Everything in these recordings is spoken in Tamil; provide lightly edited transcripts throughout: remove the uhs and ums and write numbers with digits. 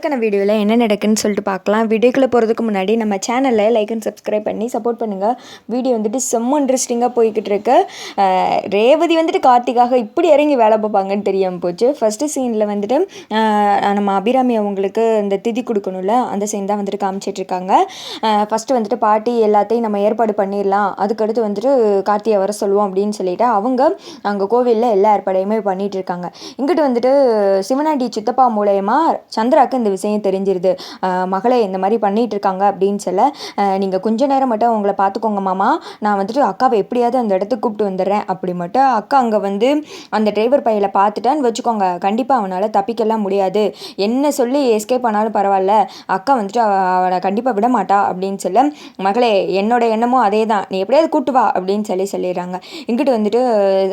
இன்னைக்கான வீடியோவில் என்ன நடக்குன்னு சொல்லிட்டு பார்க்கலாம். வீடியோக்குள்ளே போகிறதுக்கு முன்னாடி நம்ம சேனலில் லைக் அண்ட் சப்ஸ்கிரைப் பண்ணி சப்போர்ட் பண்ணுங்கள். வீடியோ வந்துட்டு செம்ம இன்ட்ரெஸ்டிங்காக போய்கிட்டு இருக்கு. ரேவதி வந்துட்டு கார்த்திகாக இப்படி இறங்கி வேலை பார்ப்பாங்கன்னு தெரியாமல் போச்சு. ஃபஸ்ட்டு சீனில் வந்துட்டு நம்ம அபிராமி அவங்களுக்கு இந்த திதி கொடுக்கணும்ல, அந்த சீன் தான் வந்துட்டு காமிச்சிட்ருக்காங்க. ஃபஸ்ட்டு வந்துட்டு பாட்டி எல்லாத்தையும் நம்ம ஏற்பாடு பண்ணிடலாம், அதுக்கடுத்து வந்துட்டு கார்த்தியை வர சொல்லுவோம் அப்படின்னு சொல்லிட்டு அவங்க அங்கே கோவிலில் எல்லா ஏற்பாடையுமே பண்ணிகிட்டு இருக்காங்க. இங்கிட்டு வந்துட்டு சிவனாண்டி சித்தப்பா மூலயமா சந்திராவுக்கு இந்த விஷயம் தெரிஞ்சிருது. மகளே இந்த மாதிரி பண்ணிகிட்டு இருக்காங்க அப்படின்னு சொல்ல, நீங்கள் கொஞ்ச நேரம் மட்டும் அவங்கள பார்த்துக்கோங்க மாமா, நான் வந்துட்டு அக்காவை எப்படியாவது அந்த இடத்துக்கு கூப்பிட்டு வந்துடுறேன் அப்படி மட்டும். அக்கா அங்கே வந்து அந்த டிரைவர் பையில பார்த்துட்டான்னு வச்சுக்கோங்க, கண்டிப்பாக அவனால் தப்பிக்கலாம் முடியாது. என்ன சொல்லி எஸ்கேப் ஆனாலும் பரவாயில்ல, அக்கா வந்துட்டு அவனை கண்டிப்பாக விட மாட்டா அப்படின்னு சொல்ல, மகளே என்னோட எண்ணமும் அதே தான், நீ எப்படியாவது கூட்டு வா அப்படின்னு சொல்லிடுறாங்க. இங்கிட்டு வந்துட்டு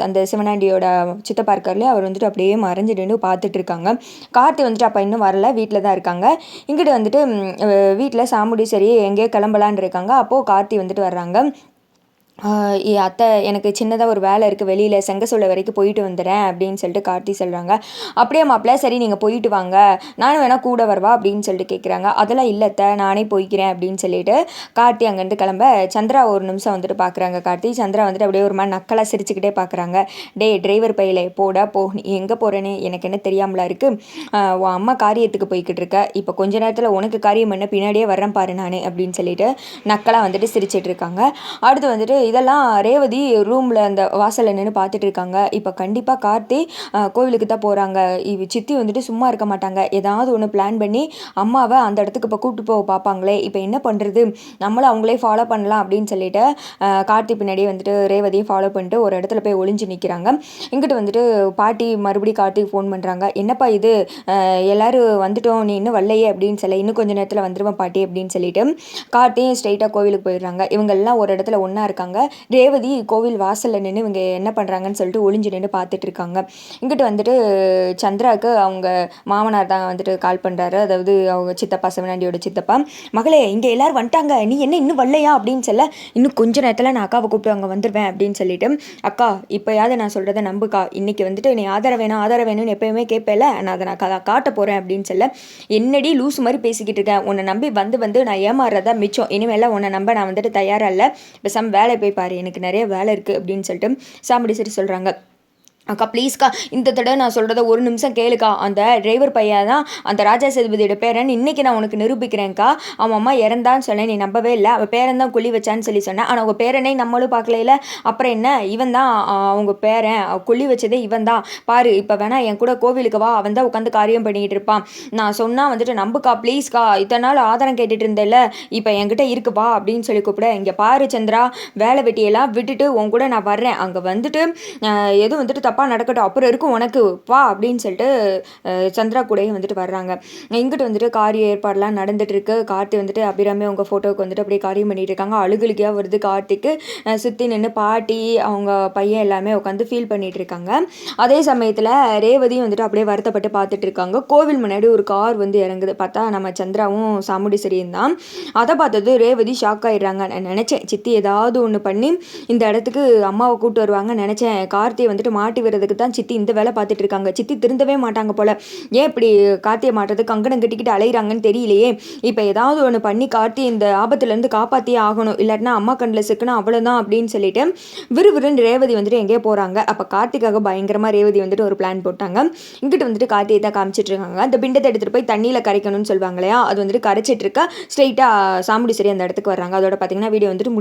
அந்த சிவனாண்டியோட சித்தப்பா இருக்கார்லையே, அவர் வந்துட்டு அப்படியே மறைஞ்சிட்டு பார்த்துட்டு இருக்காங்க. கார்த்தி வந்துட்டு அப்போ இன்னும் வரல, வீட்டில் தான் இருக்காங்க. இங்கிட்டு வந்துட்டு வீட்டில் சாமுடி சரி எங்கேயோ கிளம்பலான் இருக்காங்க. அப்போது கார்த்தி வந்துட்டு வர்றாங்க. அத்தை எனக்கு சின்னதாக ஒரு வேலை இருக்குது, வெளியில் செங்கசோலை வரைக்கும் போயிட்டு வந்துடுறேன் அப்படின்னு சொல்லிட்டு கார்த்தி சொல்கிறாங்க. அப்படியே மாப்பிள்ள சரி நீங்கள் போயிட்டு வாங்க, நானும் வேணால் கூட வருவா அப்படின்னு சொல்லிட்டு கேட்குறாங்க. அதெல்லாம் இல்லைத்த, நானே போய்க்கிறேன் அப்படின்னு சொல்லிட்டு கார்த்தி அங்கேருந்து கிளம்ப சந்திரா ஒரு நிமிஷம் வந்துட்டு பார்க்குறாங்க. கார்த்தி சந்திரா வந்துட்டு அப்படியே ஒரு மாதிரி நக்கலாக சிரிச்சுக்கிட்டே பார்க்குறாங்க. டே டிரைவர் பையில போடா போ, நீ எங்கே போகிறேன்னு எனக்கு என்ன தெரியாமலா இருக்குது, உன் அம்மா காரியத்துக்கு போய்கிட்டு இருக்க, இப்போ கொஞ்ச நேரத்தில் உனக்கு காரியம் என்ன பின்னாடியே வர்றேன் பாரு நானே அப்படின்னு சொல்லிட்டு நக்கலாக வந்துட்டு சிரிச்சிட்டு இருக்காங்க. அடுத்து வந்துட்டு இதெல்லாம் ரேவதி ரூமில் அந்த வாசலில் நின்று பார்த்துட்டு இருக்காங்க. இப்போ கண்டிப்பாக கார்த்தி கோவிலுக்கு தான் போகிறாங்க. சித்தி வந்துட்டு சும்மா இருக்க மாட்டாங்க, ஏதாவது ஒன்று பிளான் பண்ணி அம்மாவை அந்த இடத்துக்கு இப்போ கூப்பிட்டு போக பார்ப்பாங்களே, இப்போ என்ன பண்ணுறது, நம்மளும் அவங்களே ஃபாலோ பண்ணலாம் அப்படின்னு சொல்லிட்டு கார்த்தி பின்னாடியே வந்துட்டு ரேவதியை ஃபாலோ பண்ணிட்டு ஒரு இடத்துல போய் ஒளிஞ்சு நிற்கிறாங்க. இங்கிட்டு வந்துட்டு பாட்டி மறுபடியும் கார்த்திக்கு ஃபோன் பண்ணுறாங்க. என்னப்பா இது, எல்லோரும் வந்துட்டோம், நீ இன்னும் வரலையே அப்படின்னு சொல்லி, இன்னும் கொஞ்சம் நேரத்தில் வந்துடுவேன் பாட்டி அப்படின்னு சொல்லிட்டு கார்த்தியும் ஸ்ட்ரெயிட்டாக கோவிலுக்கு போயிடுறாங்க. இவங்கெல்லாம் ஒரு இடத்துல ஒன்றா இருக்காங்க. ரேவதி கோவில் வாசலில் நின்று இவங்க என்ன பண்ணுறாங்கன்னு சொல்லிட்டு ஒளிஞ்சு நின்று பார்த்துட்டு இருக்காங்க. இங்கிட்டு வந்துட்டு சந்திராவுக்கு அவங்க மாமனார் தான் வந்துட்டு கால் பண்ணுறாரு, அதாவது அவங்க சித்தப்பா சிவனாண்டியோட சித்தப்பா. மகளே இங்கே எல்லோரும் வந்துட்டாங்க, நீ என்ன இன்னும் வரலையா அப்படின்னு சொல்ல, இன்னும் கொஞ்ச நேரத்தில் நான் அக்காவை கூப்பிட்டு அங்கே வந்துடுவேன் அப்படின்னு சொல்லிட்டு, அக்கா இப்போயாவது நான் சொல்கிறத நம்புக்கா, இன்றைக்கி வந்துட்டு நீ ஆதரவு வேணும்னு எப்போயுமே கேட்பேல, நான் அதை நான் காட்ட போகிறேன் அப்படின்னு சொல்ல, என்னடி லூஸ் மாதிரி பேசிக்கிட்டு இருக்கேன், உன்னை நம்பி வந்து நான் ஏமாறுறதா மிச்சம், இனிமேல் உன்னை நம்ப நான் வந்துட்டு தயாராக இல்லை, பேசாமல் வேலை போய் பாரு, எனக்கு நிறைய வேலை இருக்குது அப்படின்னு சொல்லிட்டு சாமுடி சரி சொல்கிறாங்க. அக்கா ப்ளீஸ்க்கா இந்த தடவை நான் சொல்கிறத ஒரு நிமிஷம் கேளுக்கா, அந்த டிரைவர் பையன் தான் அந்த ராஜா சேதுபதியோட பேரன், இன்றைக்கி நான் உனக்கு நிரூபிக்கிறேன்க்கா, அவன் அம்மா இறந்தான்னு சொன்னேன், நீ நம்பவே இல்லை, அவள் பேரன் தான் குழி வச்சான்னு சொல்லி சொன்னேன், ஆனால் அவங்க பேரனே நம்மளும் பார்க்கல, அப்புறம் என்ன, இவன் தான் அவங்க பேரன், குழி வச்சதே இவன் தான் பாரு, இப்போ வேணா என் கூட கோவிலுக்கு வா, அவன் தான் உட்காந்து காரியம் பண்ணிக்கிட்டு இருப்பான், நான் சொன்னால் வந்துட்டு நம்புக்கா ப்ளீஸ்க்கா, இத்தனை நாள் ஆதாரம் கேட்டுட்டு இருந்தேல்ல, இப்போ என்கிட்ட இருக்கு வா அப்படின்னு சொல்லி கூப்பிட, இங்கே பாரு சந்திரா, வேலை வெட்டியெல்லாம் விட்டுட்டு உன் கூட நான் வர்றேன், அங்கே வந்துட்டு எதுவும் வந்துட்டு தப்பாக நடக்கட்டும், அப்புறம் இருக்கும் உனக்கு வா அப்படின்னு சொல்லிட்டு சந்திரா கூடயும் வந்துட்டு வர்றாங்க. இங்கிட்டு வந்துட்டு காரிய ஏற்பாடெலாம் நடந்துட்டு இருக்கு. கார்த்தி வந்துட்டு அபிராமி அவங்க ஃபோட்டோவுக்கு வந்துட்டு அப்படியே காரியம் பண்ணிட்டு இருக்காங்க. அழுகலுக்கையாக வருது கார்த்திக்கு. சுற்றி நின்று பாட்டி அவங்க பையன் எல்லாமே உட்காந்து ஃபீல் பண்ணிட்டு இருக்காங்க. அதே சமயத்தில் ரேவதியும் வந்துட்டு அப்படியே வருத்தப்பட்டு பார்த்துட்டு இருக்காங்க. கோவில் முன்னாடி ஒரு கார் வந்து இறங்குது. பார்த்தா நம்ம சந்திராவும் சாமுண்டீஸ்வரியும் தான். அதை பார்த்தது ரேவதி ஷாக் ஆகிடுறாங்க. நான் நினச்சேன் சித்தி ஏதாவது ஒன்று பண்ணி இந்த இடத்துக்கு அம்மாவை கூப்பிட்டு வருவாங்கன்னு நினச்சேன். கார்த்தியை வந்துட்டு மாட்டி விடுறதுக்கு தான் சித்தி இந்த வேலை பார்த்துட்டு இருக்காங்க. சித்தி திருந்தவே மாட்டாங்க போல, ஏன் இப்படி கார்த்தியை மாட்டுறது கங்கணம் கட்டிக்கிட்டு அலையிறாங்கன்னு தெரியலையே. இப்போ ஏதாவது ஒன்று பண்ணி கார்த்தி இந்த ஆபத்துலேருந்து காப்பாற்றியே ஆகணும், இல்லாட்டினா அம்மா கண்ணில் சிக்கணும் அவ்வளோதான் அப்படின்னு சொல்லிட்டு விறுவிறுன்னு ரேவதி வந்துட்டு எங்கேயோ போகிறாங்க. அப்போ கார்த்திக்காக பயங்கரமாக ரேவதி வந்துட்டு ஒரு பிளான் போட்டாங்க. இங்கிட்டு வந்துட்டு கார்த்தியை தான் காமிச்சிட்டு இருக்காங்க. அந்த பிண்டத்தை எடுத்துகிட்டு போய் தண்ணியில் கரைக்கணும்னு சொல்லுவாங்க இல்லையா, அது வந்துட்டு கரைச்சிட்டு இருக்கா. ஸ்ட்ரெயிட்டாக சாமுண்டீஸ்வரி அந்த இடத்துக்கு வர்றாங்க. அதோட பார்த்தீங்கன்னா வீடியோ வந்துட்டு